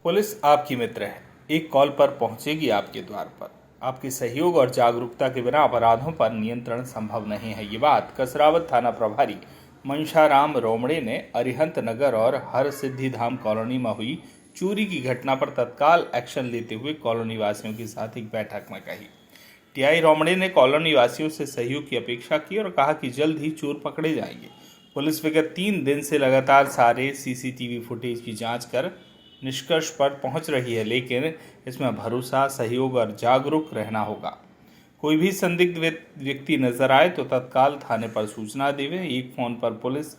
Police आपकी मित्र है। एक कॉल पर पहुंचेगी आपके द्वार पर। आपके सहयोग और जागरूकता के बिना अपराधों पर नियंत्रण संभव नहीं है। ये बात कसरावत थाना प्रभारी मनशाराम रोमड़े ने अरिहंत नगर और हर सिद्धि धाम कॉलोनी में हुई चोरी की घटना पर तत्काल एक्शन लेते हुए कॉलोनी वासियों के साथ एक बैठक में कही। टीआई रोमड़े ने कॉलोनी वासियों से सहयोग की अपेक्षा की और कहा कि जल्द ही चोर पकड़े जाएंगे। पुलिस विगत 3 दिन से लगातार सारे सीसीटीवी फुटेज की जांच कर निष्कर्ष पर पहुंच रही है, लेकिन इसमें भरोसा, सहयोग और जागरूक रहना होगा। कोई भी संदिग्ध व्यक्ति नजर आए तो तत्काल थाने पर सूचना देवे। एक फोन पर पुलिस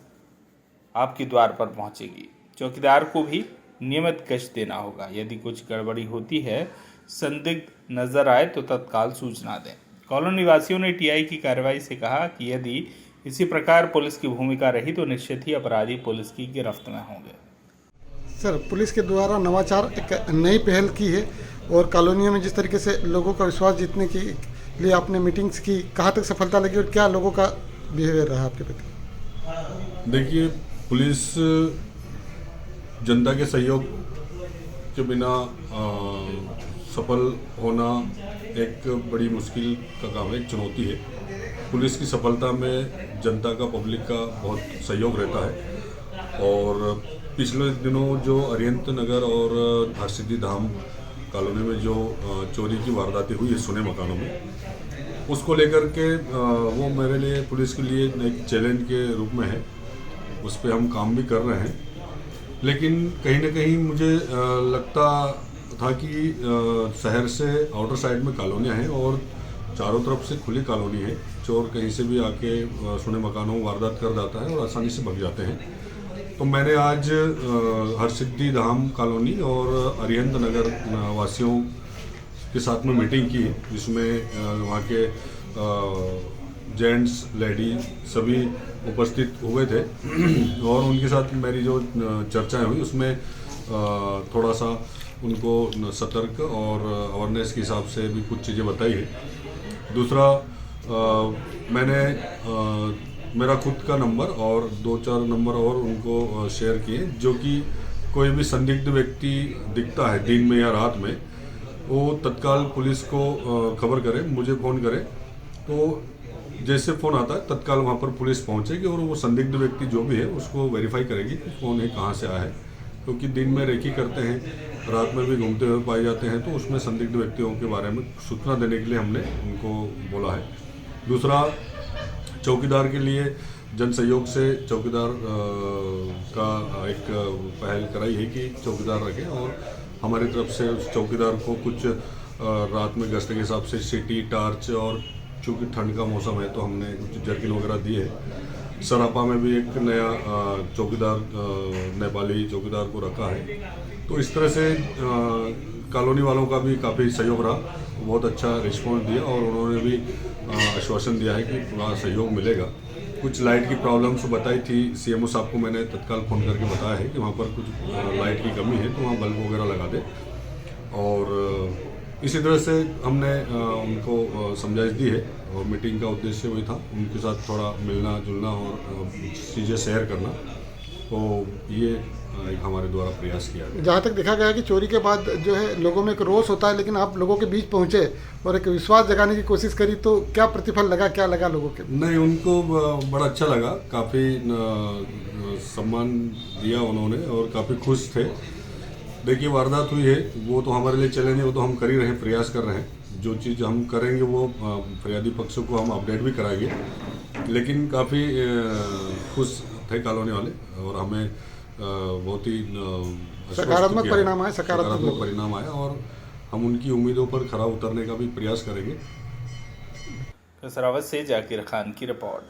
आपके द्वार पर पहुंचेगी। चौकीदार को भी नियमित गश्त देना होगा। यदि कुछ गड़बड़ी होती है, संदिग्ध नजर आए तो तत्काल सूचना दें। कॉलोनी निवासियों ने टीआई की कार्रवाई से कहा कि यदि इसी प्रकार पुलिस की भूमिका रही तो निश्चित ही अपराधी पुलिस की गिरफ्त में होंगे। सर, पुलिस के द्वारा नवाचार एक नई पहल की है और कॉलोनियों में जिस तरीके से लोगों का विश्वास जीतने के लिए आपने मीटिंग्स की, कहाँ तक सफलता लगी और क्या लोगों का बिहेवियर रहा आपके प्रति? देखिए, पुलिस जनता के सहयोग के बिना सफल होना एक बड़ी मुश्किल का काम है, एक चुनौती है। पुलिस की सफलता में जनता का, पब्लिक का बहुत सहयोग रहता है। और पिछले दिनों जो अरिहंत नगर और हर सिद्धि धाम कॉलोनी में जो चोरी की वारदातें हुई है सुने मकानों में, उसको लेकर के वो मेरे लिए, पुलिस के लिए एक चैलेंज के रूप में है। उस पर हम काम भी कर रहे हैं, लेकिन कहीं ना कहीं मुझे लगता था कि शहर से आउटर साइड में कॉलोनियाँ हैं और चारों तरफ से खुली कॉलोनी है। चोर कहीं से भी आके सुने मकानों वारदात कर जाता है और आसानी से भाग जाते हैं। तो मैंने आज हर सिद्धि धाम कॉलोनी और अरिहंत नगर वासियों के साथ में मीटिंग की, जिसमें वहाँ के जेंट्स, लेडी सभी उपस्थित हुए थे। और उनके साथ मेरी जो चर्चाएं हुई उसमें थोड़ा सा उनको सतर्क और अवेयरनेस के हिसाब से भी कुछ चीज़ें बताई है। दूसरा, मैंने मेरा खुद का नंबर और 2-4 नंबर और उनको शेयर किए, जो कि कोई भी संदिग्ध व्यक्ति दिखता है दिन में या रात में, वो तत्काल पुलिस को खबर करे, मुझे फ़ोन करे। तो जैसे फ़ोन आता है तत्काल वहाँ पर पुलिस पहुँचेगी और वो संदिग्ध व्यक्ति जो भी है उसको वेरीफाई करेगी कि कौन है, कहाँ से आया है। क्योंकि दिन में रेकी करते हैं, रात में भी घूमते हुए पाए जाते हैं, तो उसमें संदिग्ध व्यक्तियों के बारे में सूचना देने के लिए हमने उनको बोला है। दूसरा, चौकीदार के लिए जन सहयोग से चौकीदार का एक पहल कराई है कि चौकीदार रखें, और हमारी तरफ से उस चौकीदार को कुछ रात में गश्त के हिसाब से सिटी टार्च, और चूँकि ठंड का मौसम है तो हमने कुछ जर्किन वगैरह दिए है। सरापा में भी एक नया चौकीदार, नेपाली चौकीदार को रखा है। तो इस तरह से कॉलोनी वालों का भी काफ़ी सहयोग रहा, बहुत अच्छा रिस्पॉन्स दिया और उन्होंने भी आश्वासन दिया है कि पूरा सहयोग मिलेगा। कुछ लाइट की प्रॉब्लम्स बताई थी, सीएमओ साहब को मैंने तत्काल फ़ोन करके बताया है कि वहाँ पर कुछ लाइट की कमी है तो वहाँ बल्ब वगैरह लगा दे। और इसी तरह से हमने उनको समझाइश दी है और मीटिंग का उद्देश्य वही था, उनके साथ थोड़ा मिलना जुलना और चीज़ें शेयर करना। तो ये एक हमारे द्वारा प्रयास किया गया। जहाँ तक देखा गया कि चोरी के बाद जो है लोगों में एक रोष होता है, लेकिन आप लोगों के बीच पहुँचे और एक विश्वास जगाने की कोशिश करी, तो क्या प्रतिफल लगा, क्या लगा लोगों के? नहीं, उनको बड़ा अच्छा लगा, काफ़ी सम्मान दिया उन्होंने और काफ़ी खुश थे। देखिए, वारदात हुई है वो तो हमारे लिए चैलेंज है, वो तो हम कर ही रहे हैं, प्रयास कर रहे हैं। जो चीज़ हम करेंगे वो फरियादी पक्षों को हम अपडेट भी कराएंगे, लेकिन काफ़ी खुश थे कॉलोनी वाले और हमें बहुत ही सकारात्मक परिणाम आया, सकारात्मक परिणाम आया और हम उनकी उम्मीदों पर खरा उतरने का भी प्रयास करेंगे। कसरावत से जाकिर खान की रिपोर्ट।